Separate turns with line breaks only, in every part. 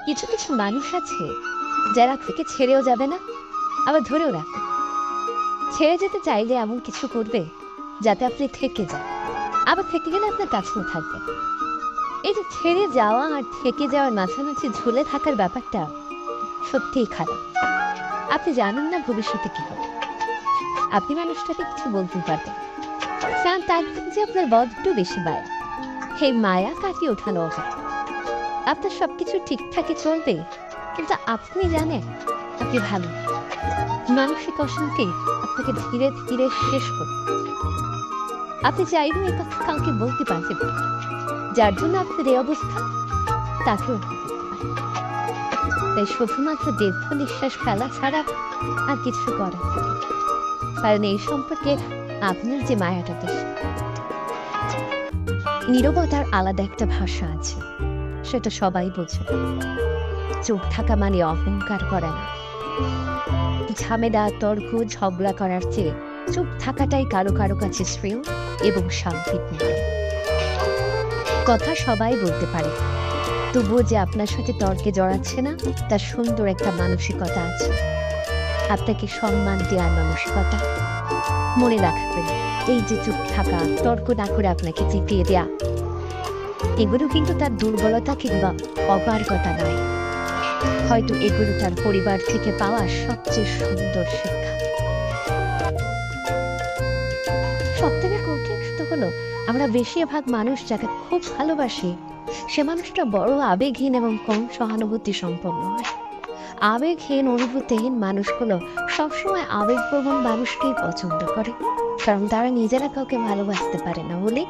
কিছু কিছু মানুষ আছে যারা থেকে ছেড়েও যাবে না, আবার ধরেও রাখবে। ছেড়ে যেতে চাইলে এমন কিছু করবে যাতে আপনি থেকে যান, আবার থেকে গেলে আপনার কাছেও থাকবে। এই যে ছেড়ে যাওয়া আর থেকে যাওয়ার মাঝামাঝি ঝুলে থাকার ব্যাপারটা সত্যিই খারাপ। আপনি জানেন না ভবিষ্যতে কি হবে। আপনি মানুষটাকে কিছু বলতে পারবেন, চান তার যে আপনার বড্ড বেশি মায়া। সেই মায়া কাটিয়ে ওঠানো যায়। আপনার সবকিছু ঠিকঠাকই চলবে, কিন্তু আপনি জানেন আপনি ভালো। মানসিক অশান্তি আপনাকে ধীরে ধীরে শেষ করবে। আপনি চাইলেও এই কথা কাউকে বলতে পারবেন, যার জন্য আপনার এই অবস্থা তাকেও তাই শুধুমাত্র দীর্ঘ নিঃশ্বাস ফেলা ছাড়া আর কিছু করার নেই। কারণ এই সম্পর্কে আপনার যে মায়াটা বেশি। নীরবতার আলাদা একটা ভাষা আছে, সেটা সবাই বোঝে। চুপ থাকা মানে অহংকার করে না। ঝামেলা, তর্ক, ঝগড়া করার চেয়ে চুপ থাকাটাই কারো কারো কাছে শ্রেয় এবং শান্তিপূর্ণ। কথা সবাই বলতে পারে, তবুও যে আপনার সাথে তর্কে জড়াচ্ছে না, তার সুন্দর একটা মানসিকতা আছে। আপনাকে সম্মান দেওয়ার মানসিকতা। মনে রাখবেন, এই যে চুপ থাকা, তর্ক না করে আপনাকে জিতিয়ে দেয়া, এগুলো কিন্তু তার দুর্বলতা কিংবা অপারগতা নয়। হয়তো এগুলো তার পরিবার থেকে পাওয়া সবচেয়ে সুন্দর শিক্ষা। সব থেকে কঠিন হলো, আমরা বেশিরভাগ মানুষ যাকে খুব ভালোবাসি, সে মানুষটা বড় আবেগহীন এবং কম সহানুভূতি সম্পন্ন হয়। আবেগহীন, অনুভূতিহীন মানুষগুলো সবসময় আবেগপ্রবণ মানুষকেই পছন্দ করে, কারণ তারা নিজেরা কাউকে ভালোবাসতে পারে না বলে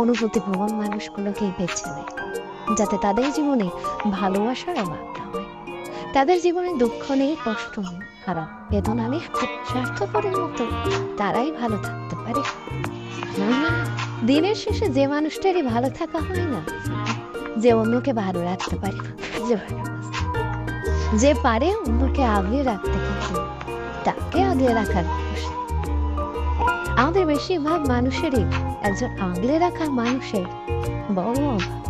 অনুভূতিপ্রবণ মানুষগুলোকেই বেছে নেয়, যাতে তাদের জীবনে ভালোবাসার অভাব না হয়। তাদের জীবনে দুঃখ নেই, কষ্ট নেই, খারাপ বেদনা নেই। স্বার্থপরের মতো তারাই ভালো থাকতে পারে। দিনের শেষে যে মানুষটারই ভালো থাকা হয় না, যে অন্যকে ভালো রাখতে পারে, যে পারে অন্যকে আগলে রাখতে, কিন্তু তাকে আগলে রাখার আমাদের বেশিরভাগ মানুষেরই একজন আগলে রাখার মানুষের বড় অভাব।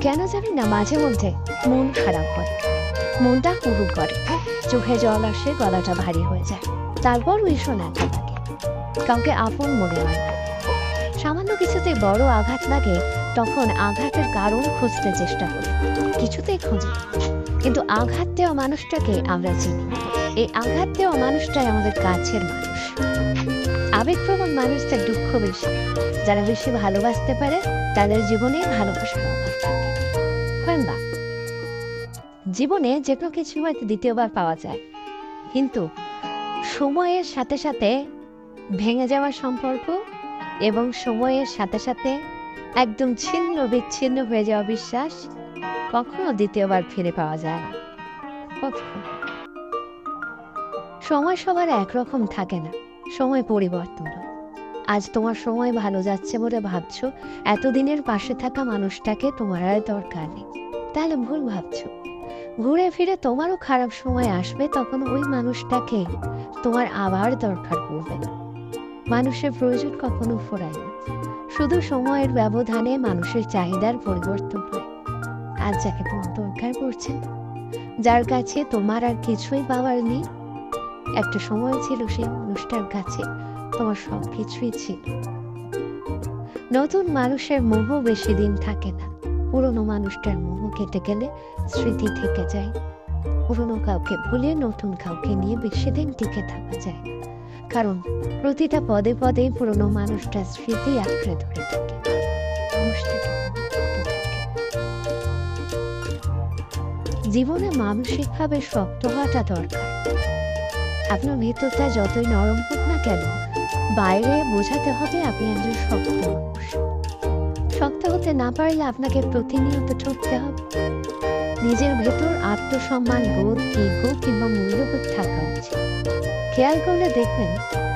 কেন জানি না, মাঝে মধ্যে মন খারাপ হয়, মনটা হুড়ু করে, চোখে জল আসে, গলাটা ভারী হয়ে যায়। তারপর ভীষণ একা লাগে, কাউকে আপন মনে হয় না। সামান্য কিছুতে বড় আঘাত লাগে, তখন আঘাতের কারণ খুঁজতে চেষ্টা করি, কিছুতেই খুঁজি। কিন্তু আঘাত দেওয়া মানুষটাকে আমরা চিনি, এই আঘাত দেওয়া মানুষটাই আমাদের কাছের মানুষ। আবেগপ্রবণ মানুষদের দুঃখ বেশি। যারা বেশি ভালোবাসতে পারে, তাদের জীবনে ভালোবাসার অভাব থাকে। হয় না, জীবনে যে কোনো কিছু হয়তো দ্বিতীয়বার পাওয়া যায়, কিন্তু সময়ের সাথে সাথে ভেঙে যাওয়া সম্পর্ক এবং সময়ের সাথে সাথে একদম ছিন্ন বিচ্ছিন্ন হয়ে যাওয়া বিশ্বাস কখনো দ্বিতীয়বার ফিরে পাওয়া যায় না। কখনো সময় সবার একরকম থাকে না, সময় পরিবর্তন হয়। আজ তোমার সময় ভালো যাচ্ছে বলে ভাবছো এতদিনের পাশে থাকা মানুষটাকে তোমার আর দরকার নেই, তাহলে ভুল ভাবছো। ঘুরে ফিরে তোমারও খারাপ সময় আসবে, তখন ওই মানুষটাকে তোমার আবার দরকার পড়বে না। মানুষের প্রয়োজন কখনো ফোরায় না, শুধু সময়ের ব্যবধানে মানুষের চাহিদার পরিবর্তন হয়। আজ যাকে তোমার দরকার পড়ছে, যার কাছে তোমার আর কিছুই পাওয়ার নেই, একটা সময় ছিল সেই মানুষটার কাছে তোমার সব কিছুই ছিল। নতুন মানুষের মোহ বেশি দিন থাকে না, পুরনো মানুষটার মোহ কেটে গেলে স্মৃতি থেকে যায়। পুরনো কাউকে ভুলে নতুন কাউকে নিয়ে বেশি দিন টিকে থাকা যায়, কারণ প্রতিটা পদে পদে পুরনো মানুষটার স্মৃতি আঁকড়ে ধরে থাকে। জীবনে মানসিকভাবে শক্ত হওয়াটা দরকার। আপনার ভেতরটা যতই নরম হোক না কেন, বাইরে বোঝাতে হবে আপনি একজন শক্ত মানুষ। শক্ত হতে না পারলে আপনাকে প্রতিনিয়ত ঠকতে হবে। নিজের ভেতর আত্মসম্মান বোধ, ইগো কিংবা মূল্যবোধ থাকা উচিত। খেয়াল করলে দেখবেন,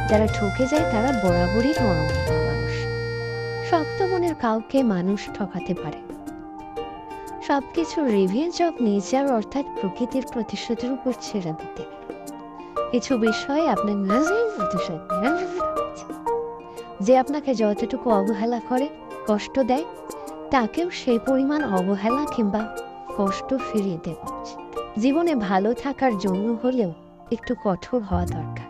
যারা ঠকে যায় তারা বরাবরই নরম মানুষ। শক্ত মনের কাউকে মানুষ ঠকাতে পারে। সবকিছু রিভেঞ্জ অফ নেচার, অর্থাৎ প্রকৃতির প্রতিশোধের উপর ছেড়ে দিতে। কিছু বিষয়ে আপনার নিজেই প্রতিশোধ যে আপনাকে যতটুকু অবহেলা করে, কষ্ট দেয়, তাকেও সেই পরিমাণ অবহেলা কিংবা কষ্ট ফিরিয়ে দেওয়া উচিত। জীবনে ভালো থাকার জন্য হলেও একটু কঠোর হওয়া দরকার।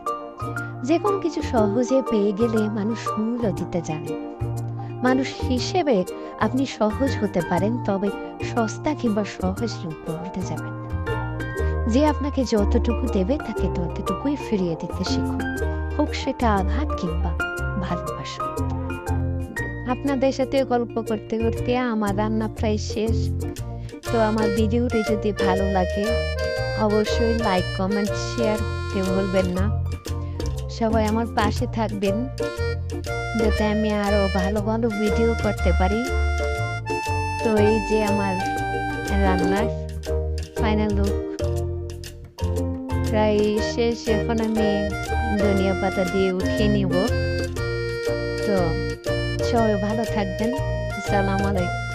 যে কোনো কিছু সহজে পেয়ে গেলে মানুষ মূল্য দিতে জানে। মানুষ হিসেবে আপনি সহজ হতে পারেন, তবে সস্তা কিংবা সহজ লোক বলতে যাবেন না। যে আপনাকে যতটুকু দেবে তাকে ততটুকুই ফিরিয়ে দিতে শিখুন, হোক সেটা আঘাত কিংবা ভালোবাসা। আপনাদের সাথে গল্প করতে করতে আমার রান্না প্রায় শেষ। তো আমার ভিডিওটি যদি ভালো লাগে অবশ্যই লাইক, কমেন্ট, শেয়ার কেউ ভুলবেন না। সবাই আমার পাশে থাকবেন যাতে আমি আরো ভালো ভালো ভিডিও করতে পারি। তো এই যে আমার রান্নার ফাইনাল লুক প্রায় শেষ। এখন আমি ধনিয়া পাতা দিয়ে উঠিয়ে নিব। তো সবাই ভালো থাকবেন। আসসালামু আলাইকুম।